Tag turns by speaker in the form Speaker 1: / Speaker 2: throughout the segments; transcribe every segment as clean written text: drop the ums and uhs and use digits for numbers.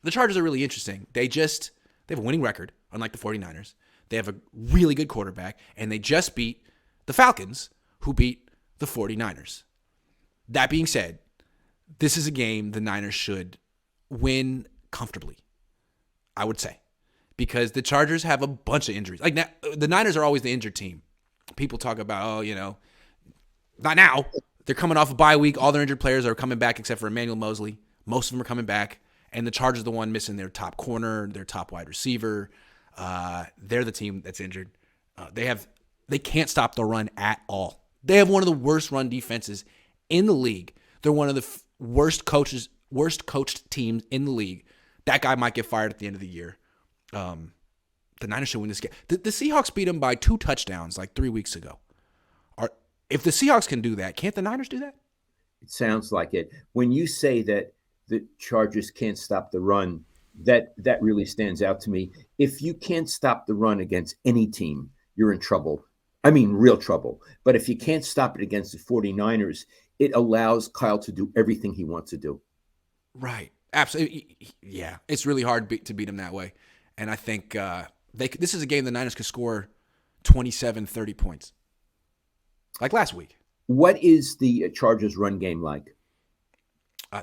Speaker 1: The Chargers are really interesting. They have a winning record, unlike the 49ers. They have a really good quarterback, and they just beat the Falcons, who beat the 49ers. That being said, this is a game the Niners should win comfortably, I would say, because the Chargers have a bunch of injuries. Like now, the Niners are always the injured team. People talk about, not now. They're coming off a bye week. All their injured players are coming back except for Emmanuel Mosley. Most of them are coming back. And the Chargers are the one missing their top corner, their top wide receiver. They're the team that's injured. They can't stop the run at all. They have one of the worst run defenses in the league. They're one of the worst coached teams in the league. That guy might get fired at the end of the year. The Niners should win this game. The Seahawks beat them by 2 touchdowns like 3 weeks ago. If the Seahawks can do that, can't the Niners do that?
Speaker 2: It sounds like it. When you say that the Chargers can't stop the run, that really stands out to me. If you can't stop the run against any team, you're in trouble. I mean, real trouble. But if you can't stop it against the 49ers, it allows Kyle to do everything he wants to do.
Speaker 1: Right. Absolutely. Yeah. It's really hard to beat them that way. And I think this is a game the Niners could score 27, 30 points. Like last week.
Speaker 2: What is the Chargers run game like?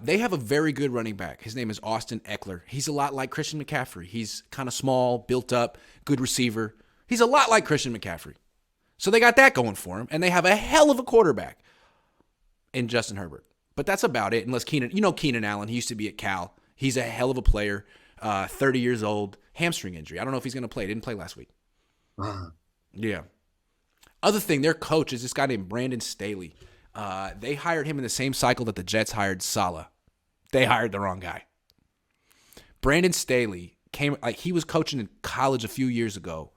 Speaker 1: They have a very good running back. His name is Austin Eckler. He's a lot like Christian McCaffrey. He's kind of small, built up, good receiver. He's a lot like Christian McCaffrey. So they got that going for him, and they have a hell of a quarterback in Justin Herbert. But that's about it, unless Keenan Allen. He used to be at Cal. He's a hell of a player, 30 years old, hamstring injury. I don't know if he's going to play. Didn't play last week. Yeah. Other thing, their coach is this guy named Brandon Staley. They hired him in the same cycle that the Jets hired Saleh. They hired the wrong guy. Brandon Staley he was coaching in college a few years ago.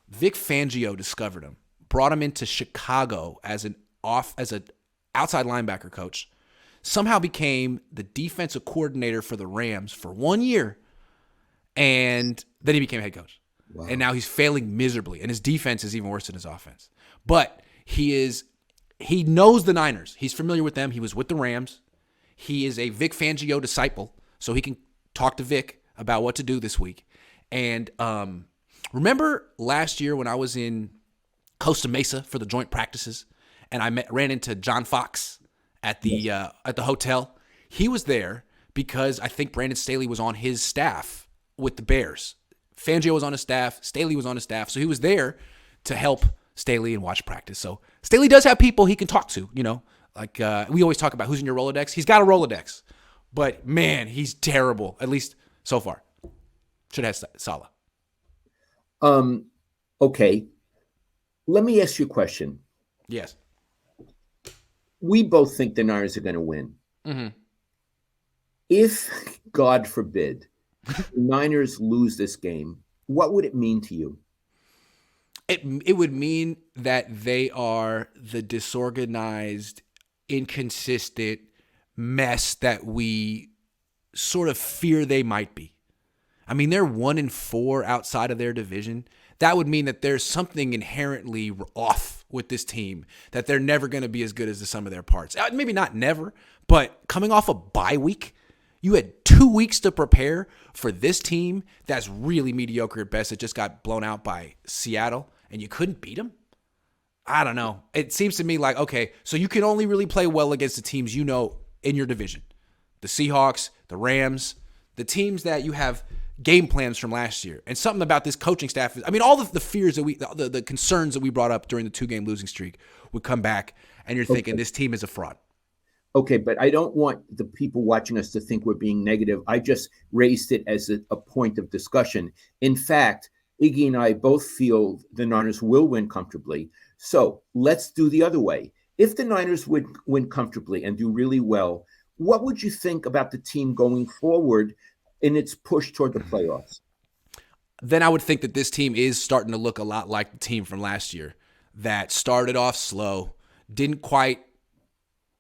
Speaker 1: Vic Fangio discovered him, brought him into Chicago as an outside linebacker coach, somehow became the defensive coordinator for the Rams for 1 year, and then he became head coach. Wow. And now he's failing miserably, and his defense is even worse than his offense. But he knows the Niners. He's familiar with them. He was with the Rams. He is a Vic Fangio disciple, so he can talk to Vic about what to do this week. And remember last year when I was in Costa Mesa for the joint practices, and I ran into John Fox at the hotel? He was there because I think Brandon Staley was on his staff with the Bears. Fangio was on his staff. Staley was on his staff. So he was there to help Staley and watch practice. So Staley does have people he can talk to, like we always talk about who's in your Rolodex. He's got a Rolodex, but man, he's terrible, at least so far. Should have Saleh.
Speaker 2: Okay. Let me ask you a question.
Speaker 1: Yes.
Speaker 2: We both think the Niners are going to win.
Speaker 1: Mm-hmm.
Speaker 2: If, God forbid, the Niners lose this game, what would it mean to you?
Speaker 1: It would mean that they are the disorganized, inconsistent mess that we sort of fear they might be. I mean, they're 1-4 outside of their division. That would mean that there's something inherently off with this team, that they're never going to be as good as the sum of their parts. Maybe not never, but coming off a bye week, you had 2 weeks to prepare for this team that's really mediocre at best. It just got blown out by Seattle, and you couldn't beat them? I don't know. It seems to me like, okay, so you can only really play well against the teams in your division. The Seahawks, the Rams, the teams that you have game plans from last year. And something about this coaching staff all the fears that the concerns that we brought up during the 2-game losing streak would come back, and you're thinking this team is a fraud.
Speaker 2: Okay, but I don't want the people watching us to think we're being negative. I just raised it as a point of discussion. In fact, Iggy and I both feel the Niners will win comfortably. So let's do the other way. If the Niners would win comfortably and do really well, what would you think about the team going forward in its push toward the playoffs?
Speaker 1: Then I would think that this team is starting to look a lot like the team from last year that started off slow, didn't quite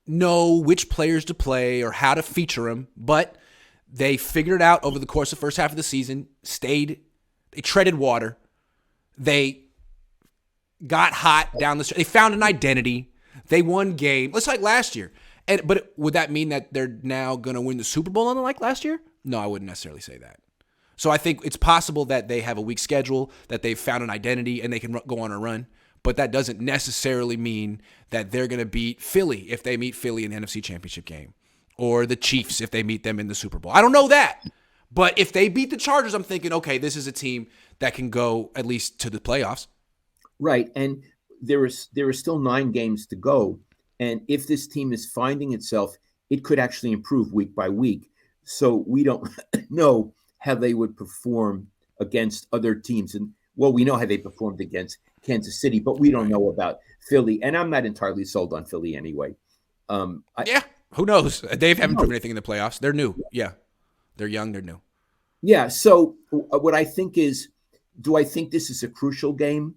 Speaker 1: know which players to play or how to feature them, but they figured it out over the course of the first half of the season, they treaded water, they got hot down the stretch, they found an identity, they won games. It's like last year. But would that mean that they're now going to win the Super Bowl unlike last year? No, I wouldn't necessarily say that. So I think it's possible that they have a weak schedule, that they've found an identity, and they can go on a run. But that doesn't necessarily mean that they're going to beat Philly if they meet Philly in the NFC Championship game, or the Chiefs if they meet them in the Super Bowl. I don't know that. But if they beat the Chargers, I'm thinking, okay, this is a team that can go at least to the playoffs.
Speaker 2: Right. And there are still 9 games to go. And if this team is finding itself, it could actually improve week by week. So we don't know how they would perform against other teams. And well, we know how they performed against Kansas City, but we don't know about Philly. And I'm not entirely sold on Philly anyway.
Speaker 1: Yeah, who knows? They haven't proven anything in the playoffs. They're new. Yeah, they're young. They're new.
Speaker 2: Yeah. So what I think is, do I think this is a crucial game?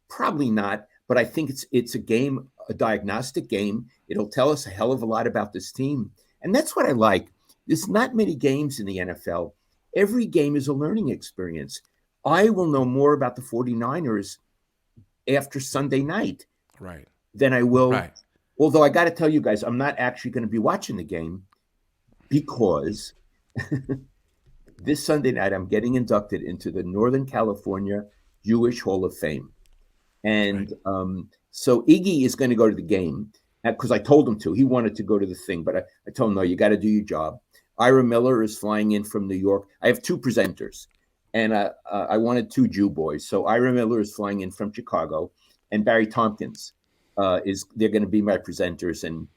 Speaker 2: Probably not. But I think it's a game, a diagnostic game. It'll tell us a hell of a lot about this team. And that's what I like. There's not many games in the NFL. Every game is a learning experience. I will know more about the 49ers after Sunday night than I will. Right. Although I got to tell you guys, I'm not actually going to be watching the game because this Sunday night I'm getting inducted into the Northern California Jewish Hall of Fame. And so Iggy is going to go to the game because I told him to. He wanted to go to the thing, but I told him, no, you got to do your job. Ira Miller is flying in from New York. I have 2 presenters, and I wanted 2 Jew boys. So Ira Miller is flying in from Chicago, and Barry Tompkins they're going to be my presenters. And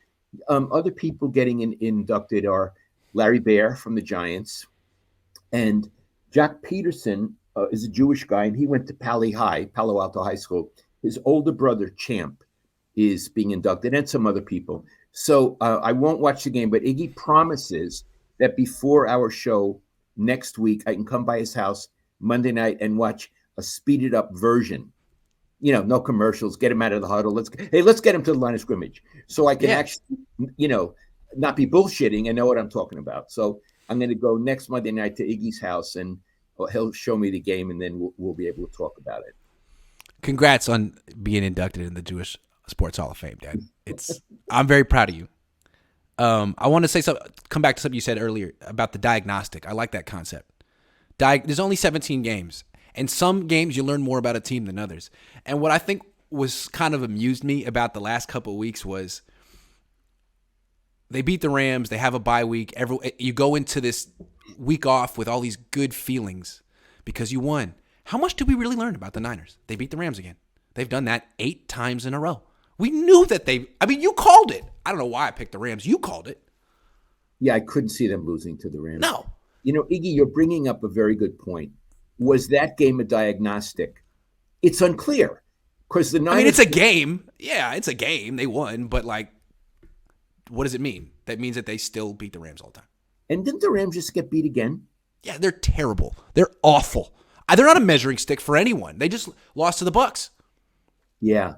Speaker 2: other people getting inducted are Larry Baer from the Giants, and Jack Peterson is a Jewish guy, and he went to Palo Alto High School. His older brother, Champ, is being inducted, and some other people. So I won't watch the game, but Iggy promises that before our show next week, I can come by his house Monday night and watch a speeded up version. You know, no commercials, get him out of the huddle. Let's get him to the line of scrimmage so I can actually, not be bullshitting and know what I'm talking about. So I'm going to go next Monday night to Iggy's house, and he'll show me the game, and then we'll be able to talk about it.
Speaker 1: Congrats on being inducted in the Jewish Sports Hall of Fame, Dad. I'm very proud of you. I want to say something. Come back to something you said earlier about the diagnostic. I like that concept. There's only 17 games, and some games you learn more about a team than others. And what I think was kind of amused me about the last couple of weeks was they beat the Rams. They have a bye week. You go into this week off with all these good feelings because you won. How much did we really learn about the Niners? They beat the Rams again. They've done that 8 times in a row. We knew that you called it. I don't know why I picked the Rams. You called it.
Speaker 2: Yeah, I couldn't see them losing to the Rams.
Speaker 1: No.
Speaker 2: Iggy, you're bringing up a very good point. Was that game a diagnostic? It's unclear because the Niners.
Speaker 1: It's a game. Yeah, it's a game. They won, but what does it mean? That means that they still beat the Rams all the time.
Speaker 2: And didn't the Rams just get beat again?
Speaker 1: Yeah, they're terrible. They're awful. They're not a measuring stick for anyone. They just lost to the Bucs.
Speaker 2: Yeah.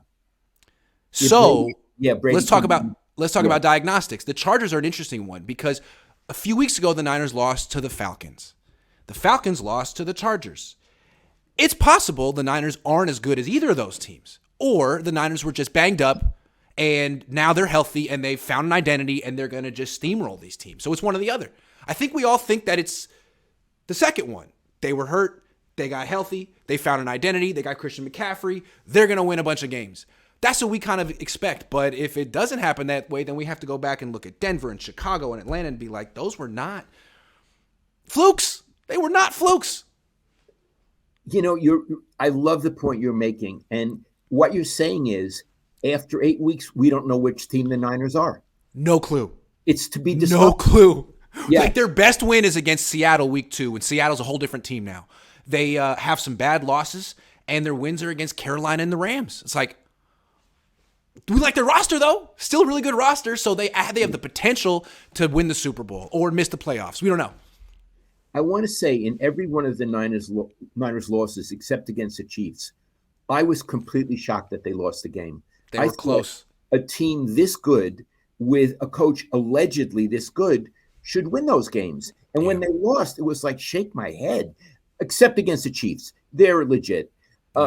Speaker 1: So
Speaker 2: Brady,
Speaker 1: let's talk about diagnostics. The Chargers are an interesting one because a few weeks ago the Niners lost to the Falcons. The Falcons lost to the Chargers. It's possible the Niners aren't as good as either of those teams, or the Niners were just banged up and now they're healthy and they've found an identity and they're going to just steamroll these teams. So it's one or the other. I think we all think that it's the second one. They were hurt. They got healthy. They found an identity. They got Christian McCaffrey. They're going to win a bunch of games. That's what we kind of expect. But if it doesn't happen that way, then we have to go back and look at Denver and Chicago and Atlanta and be like, those were not flukes. They were not flukes.
Speaker 2: I love the point you're making. And what you're saying is after 8 weeks, we don't know which team the Niners are.
Speaker 1: No clue.
Speaker 2: It's to be decided.
Speaker 1: No clue.
Speaker 2: Yeah.
Speaker 1: Their best win is against Seattle week 2, and Seattle's a whole different team now. They have some bad losses, and their wins are against Carolina and the Rams. It's like, we like their roster, though. Still a really good roster, so they have the potential to win the Super Bowl or miss the playoffs. We don't know.
Speaker 2: I want to say in every one of the Niners losses, except against the Chiefs, I was completely shocked that they lost the game.
Speaker 1: They were close.
Speaker 2: A team this good with a coach allegedly this good should win those games. And when they lost, it was like, shake my head, except against the Chiefs. They're legit.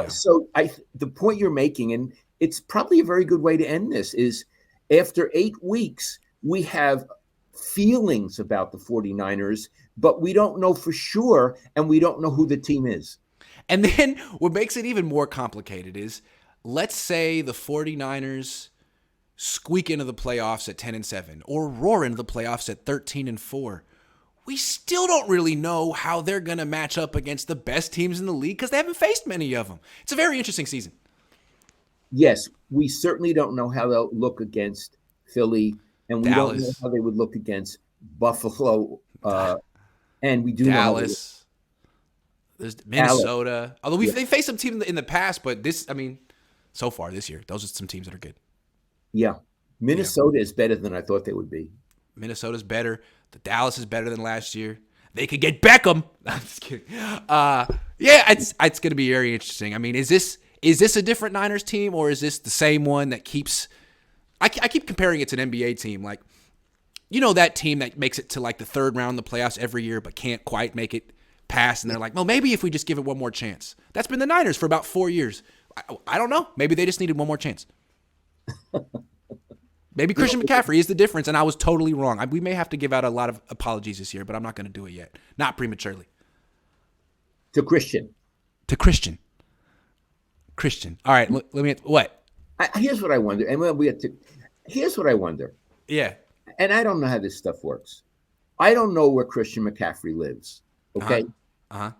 Speaker 2: So the point you're making, and it's probably a very good way to end this, is after 8 weeks, we have feelings about the 49ers, but we don't know for sure, and we don't know who the team is.
Speaker 1: And then what makes it even more complicated is, let's say the 49ers squeak into the playoffs at 10-7 or roar into the playoffs at 13-4. We still don't really know how they're going to match up against the best teams in the league because they haven't faced many of them. It's a very interesting season.
Speaker 2: Yes, we certainly don't know how they'll look against Philly, and we don't know
Speaker 1: Dallas.
Speaker 2: how they would look against Buffalo, and we do
Speaker 1: Dallas. There's Minnesota.
Speaker 2: Dallas.
Speaker 1: Although they faced some teams in the past, but so far this year, those are some teams that are good.
Speaker 2: Yeah. Minnesota is better than I thought they would be.
Speaker 1: Minnesota's better. The Dallas is better than last year. They could get Beckham. I'm just kidding. It's going to be very interesting. I mean, is this a different Niners team, or is this the same one that keeps? I keep comparing it to an NBA team, like, that team that makes it to like the third round of the playoffs every year, but can't quite make it past, and they're like, well, maybe if we just give it one more chance. That's been the Niners for about 4 years. I don't know. Maybe they just needed one more chance. Maybe Christian McCaffrey is the difference, and I was totally wrong. We may have to give out a lot of apologies this year, but I'm not going to do it yet. Not prematurely.
Speaker 2: To Christian.
Speaker 1: All right, let me. What?
Speaker 2: Here's what I wonder, and here's what I wonder.
Speaker 1: Yeah.
Speaker 2: And I don't know how this stuff works. I don't know where Christian McCaffrey lives. Okay.
Speaker 1: Uh-huh.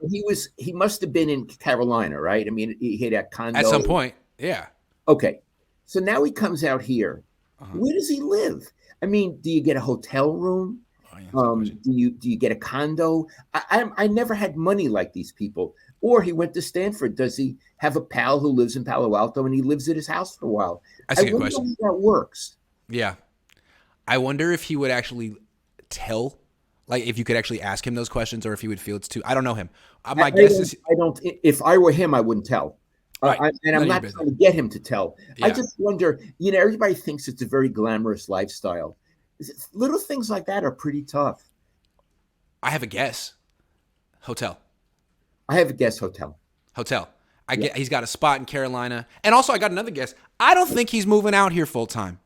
Speaker 2: He must have been in Carolina, right? I mean, he had a condo
Speaker 1: at some point. Yeah.
Speaker 2: Okay. So now he comes out here. Where does he live? I mean, do you get a hotel room? Do you get a condo? I never had money like these people. Or he went to Stanford. Does he have a pal who lives in Palo Alto and he lives at his house for a while?
Speaker 1: That's a good question.
Speaker 2: How that works.
Speaker 1: Yeah. I wonder if he would actually tell, like if you could actually ask him those questions, or if he would feel it's too. I don't know him. My guess is
Speaker 2: I don't. If I were him, I wouldn't tell.
Speaker 1: Right.
Speaker 2: I'm not trying to get him to tell.
Speaker 1: Yeah.
Speaker 2: I just wonder, everybody thinks it's a very glamorous lifestyle. Little things like that are pretty tough.
Speaker 1: I have a guess. Hotel. He's got a spot in Carolina. And also I got another guess. I don't think he's moving out here full time.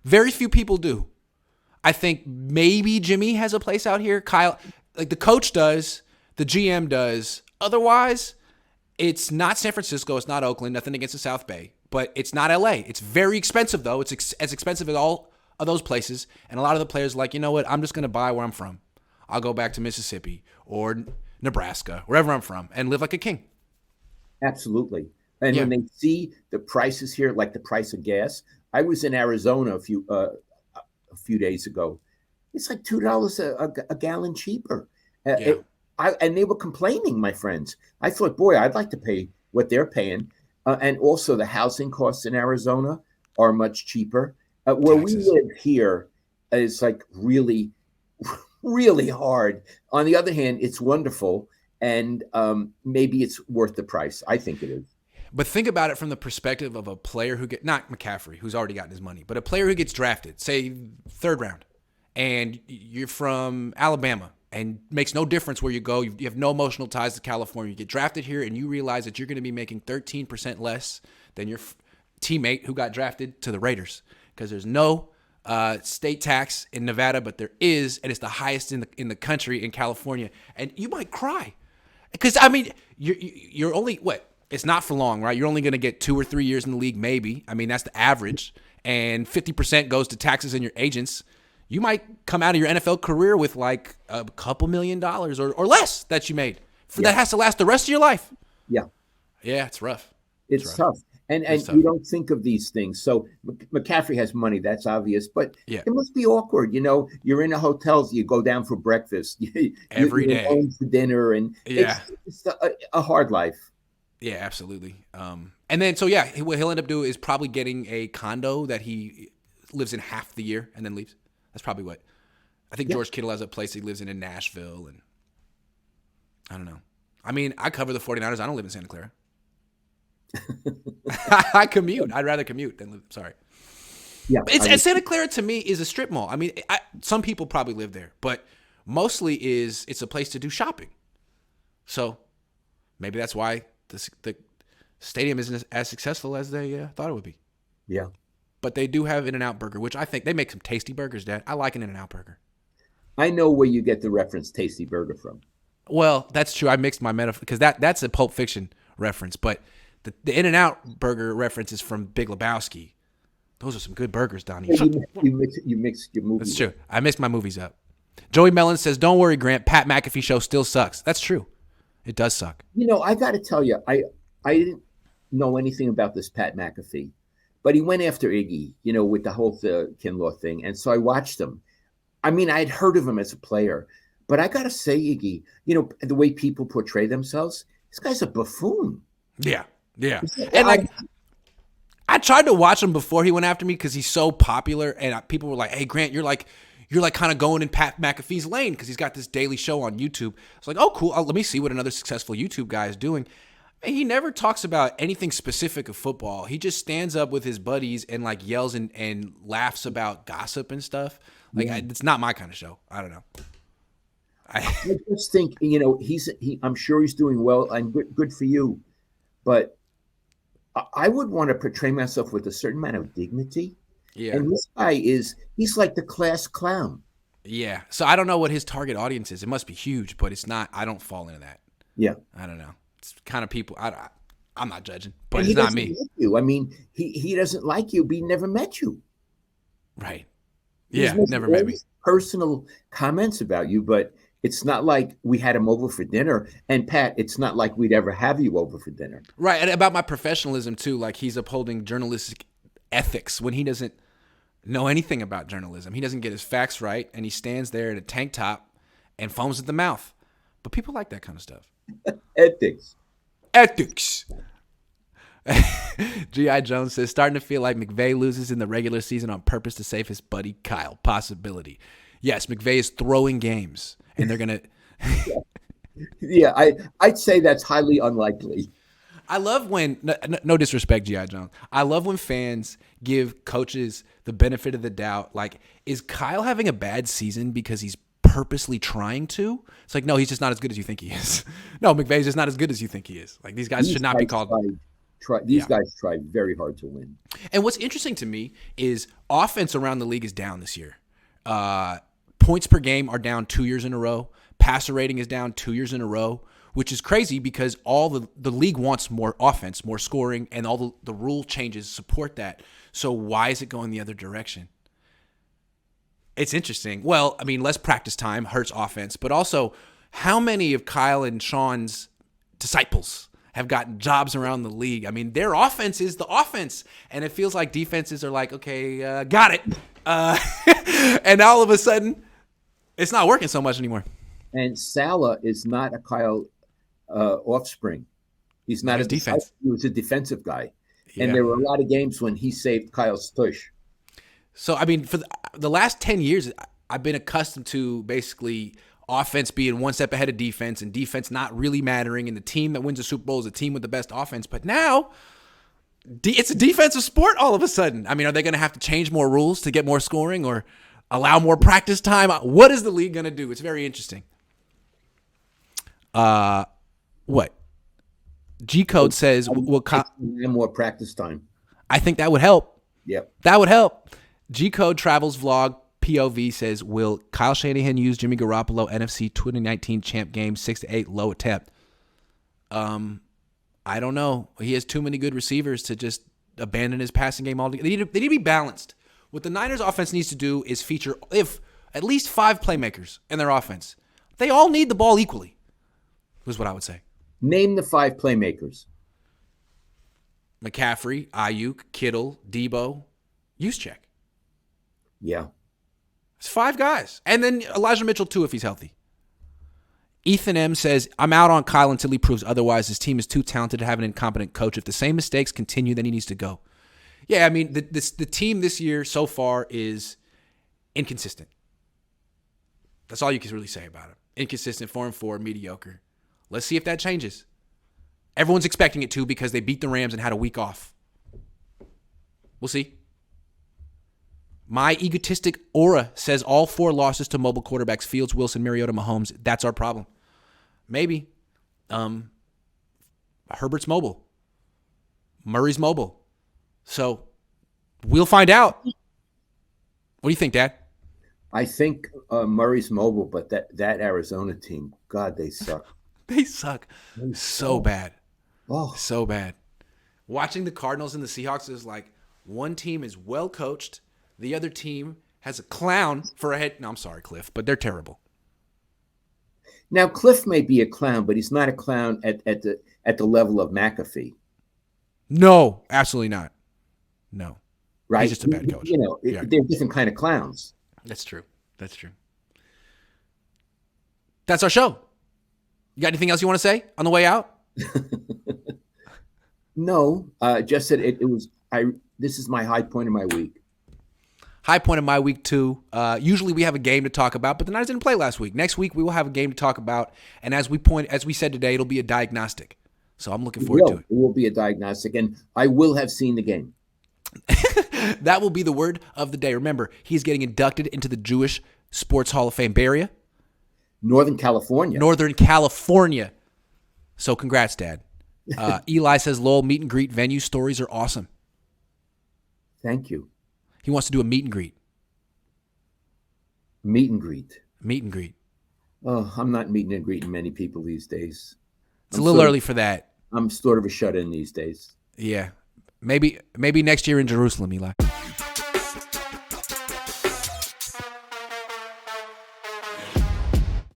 Speaker 1: Very few people do. I think maybe Jimmy has a place out here. Kyle, like the coach does, the GM does. Otherwise, it's not San Francisco. It's not Oakland. Nothing against the South Bay. But it's not LA. It's very expensive, though. It's as expensive as all of those places. And a lot of the players are like, you know what? I'm just going to buy where I'm from. I'll go back to Mississippi or Nebraska, wherever I'm from, and live like a king.
Speaker 2: Absolutely. And when they see the prices here, like the price of gas, I was in Arizona a few days ago. It's like $2 a gallon cheaper. And they were complaining, my friends. I thought, boy, I'd like to pay what they're paying. And also the housing costs in Arizona are much cheaper. Where
Speaker 1: Taxes.
Speaker 2: we live here is like really, really hard. On the other hand, it's wonderful. And maybe it's worth the price. I think it is.
Speaker 1: But think about it from the perspective of a player who not McCaffrey, who's already gotten his money, but a player who gets drafted, say third round, and you're from Alabama, and makes no difference where you go. You have no emotional ties to California. You get drafted here, and you realize that you're going to be making 13% less than your teammate who got drafted to the Raiders, because there's no state tax in Nevada, but there is, and it's the highest in the country in California, and you might cry, because I mean you're only what. It's not for long, right? You're only going to get 2 or 3 years in the league, maybe. I mean, that's the average. And 50% goes to taxes and your agents. You might come out of your NFL career with like a couple $1 million or less that you made. That has to last the rest of your life.
Speaker 2: Yeah.
Speaker 1: Yeah, it's rough.
Speaker 2: It's tough. And you don't think of these things. So McCaffrey has money. That's obvious. But it must be awkward. You're in a hotel. You go down for breakfast.
Speaker 1: Every day.
Speaker 2: You're home for dinner. And it's a hard life.
Speaker 1: Yeah, absolutely. And then, so yeah, what he'll end up doing is probably getting a condo that he lives in half the year and then leaves. That's probably what. I think George Kittle has a place he lives in Nashville, and I don't know. I mean, I cover the 49ers. I don't live in Santa Clara. I commute. I'd rather commute than live. Sorry.
Speaker 2: Yeah.
Speaker 1: And Santa Clara to me is a strip mall. I mean, some people probably live there, but mostly it's a place to do shopping. So maybe that's why the stadium isn't as successful as they thought it would be.
Speaker 2: Yeah.
Speaker 1: but they do have In-N-Out Burger, which I think they make some tasty burgers, Dad. I like an In-N-Out Burger.
Speaker 2: I know where you get the reference Tasty Burger from.
Speaker 1: Well, that's true. I mixed my metaphor because that's a Pulp Fiction reference, but the In-N-Out Burger reference is from Big Lebowski. Those are some good burgers, Donnie.
Speaker 2: You mixed your movie.
Speaker 1: That's true. I mixed my movies up. Joey Mellon says, "Don't worry, Grant. Pat McAfee show still sucks." That's true. It does suck.
Speaker 2: I got to tell you, I didn't know anything about this Pat McAfee, but he went after Iggy, with the whole Kinlaw thing, and so I watched him. I mean, I'd heard of him as a player, but I got to say, Iggy, the way people portray themselves, this guy's a buffoon.
Speaker 1: Yeah. And I tried to watch him before he went after me because he's so popular, and people were like, "Hey, Grant, you're like kind of going in Pat McAfee's lane because he's got this daily show on YouTube." It's like, oh, cool. Let me see what another successful YouTube guy is doing. And he never talks about anything specific of football. He just stands up with his buddies and like yells and laughs about gossip and stuff. Like it's not my kind of show. I don't know.
Speaker 2: I just think I'm sure he's doing well and good for you, but I would want to portray myself with a certain amount of dignity. Yeah. And this guy he's like the class clown.
Speaker 1: Yeah. So I don't know what his target audience is. It must be huge, but it's not. I don't fall into that.
Speaker 2: Yeah.
Speaker 1: I don't know. It's kind of people. I'm not judging, but it's not me.
Speaker 2: Like you. I mean, he doesn't like you, but he never met you.
Speaker 1: Right. Yeah. Never met me.
Speaker 2: Personal comments about you, but it's not like we had him over for dinner. And Pat, it's not like we'd ever have you over for dinner.
Speaker 1: Right. And about my professionalism too. Like he's upholding journalistic ethics when he doesn't know anything about journalism. He doesn't get his facts right, and he stands there in a tank top and foams at the mouth. But people like that kind of stuff.
Speaker 2: Ethics.
Speaker 1: G.I. Jones says, starting to feel like McVay loses in the regular season on purpose to save his buddy Kyle. Possibility. Yes, McVay is throwing games, and they're going to...
Speaker 2: Yeah, I'd say that's highly unlikely.
Speaker 1: I love when, no disrespect, G.I. Jones, I love when fans give coaches the benefit of the doubt. Like, is Kyle having a bad season because he's purposely trying to? It's like, no, he's just not as good as you think he is. No, McVay's just not as good as you think he is. Like, these guys should not be called.
Speaker 2: These guys try very hard to win.
Speaker 1: And what's interesting to me is offense around the league is down this year. Points per game are down 2 years in a row. Passer rating is down 2 years in a row, which is crazy because all the league wants more offense, more scoring, and all the rule changes support that. So why is it going the other direction? It's interesting. Well, I mean, less practice time hurts offense, but also how many of Kyle and Sean's disciples have gotten jobs around the league? I mean, their offense is the offense, and it feels like defenses are like, okay, got it. And all of a sudden, it's not working so much anymore.
Speaker 2: And Salah is not a Kyle offspring. He's not a defense. He was a defensive guy. Yeah. And there were a lot of games when he saved Kyle's tush.
Speaker 1: So, I mean, for the last 10 years, I've been accustomed to basically offense being one step ahead of defense and defense not really mattering. And the team that wins the Super Bowl is the team with the best offense. But now it's a defensive sport all of a sudden. I mean, are they going to have to change more rules to get more scoring or allow more practice time? What is the league going to do? It's very interesting. What? G-Code says,
Speaker 2: more practice time.
Speaker 1: I think that would help.
Speaker 2: Yep.
Speaker 1: That would help. G-Code Travels Vlog POV says, will Kyle Shanahan use Jimmy Garoppolo NFC 2019 champ game 6-8 low attempt? I don't know. He has too many good receivers to just abandon his passing game altogether. They need to be balanced. What the Niners offense needs to do is feature at least 5 playmakers in their offense. They all need the ball equally, was what I would say.
Speaker 2: Name the 5 playmakers.
Speaker 1: McCaffrey, Ayuk, Kittle, Debo, Juszczyk.
Speaker 2: Yeah.
Speaker 1: It's 5 guys. And then Elijah Mitchell, too, if he's healthy. Ethan M. says, I'm out on Kyle until he proves otherwise. His team is too talented to have an incompetent coach. If the same mistakes continue, then he needs to go. Yeah, I mean, the team this year so far is inconsistent. That's all you can really say about it. Inconsistent, 4-4, mediocre. Let's see if that changes. Everyone's expecting it to because they beat the Rams and had a week off. We'll see. My egotistic aura says all 4 losses to mobile quarterbacks, Fields, Wilson, Mariota, Mahomes. That's our problem. Maybe. Herbert's mobile. Murray's mobile. So We'll find out. What do you think, Dad?
Speaker 2: I think Murray's mobile, but that Arizona team, God, they suck.
Speaker 1: They suck so bad.
Speaker 2: Oh,
Speaker 1: So bad. Watching the Cardinals and the Seahawks is like one team is well coached, the other team has a clown for a head. No, I'm sorry, Cliff, but they're terrible.
Speaker 2: now Cliff may be a clown, but he's not a clown at the level of McAfee,
Speaker 1: No, absolutely not. No.
Speaker 2: right?
Speaker 1: He's just a bad coach.
Speaker 2: They're different kind of clowns.
Speaker 1: That's true. That's true. That's our show. You got anything else you want to say on the way out?
Speaker 2: No, just that it was. This is my high point of my week.
Speaker 1: High point of my week, too. Usually we have a game to talk about, but the Niners didn't play last week. Next week we will have a game to talk about, and as we said today, it'll be a diagnostic. So I'm looking forward to it.
Speaker 2: It will be a diagnostic, and I will have seen the game.
Speaker 1: That will be the word of the day. Remember, he's getting inducted into the Jewish Sports Hall of Fame. Bay Area?
Speaker 2: Northern California.
Speaker 1: Northern California. So congrats, Dad. Eli says Lowell meet and greet venue stories are awesome.
Speaker 2: Thank you.
Speaker 1: He wants to do a meet and greet.
Speaker 2: Meet and greet.
Speaker 1: Meet and greet.
Speaker 2: Oh, I'm not meeting and greeting many people these days.
Speaker 1: It's a little early for that.
Speaker 2: I'm sort of a shut-in these days.
Speaker 1: Yeah. Maybe next year in Jerusalem, Eli.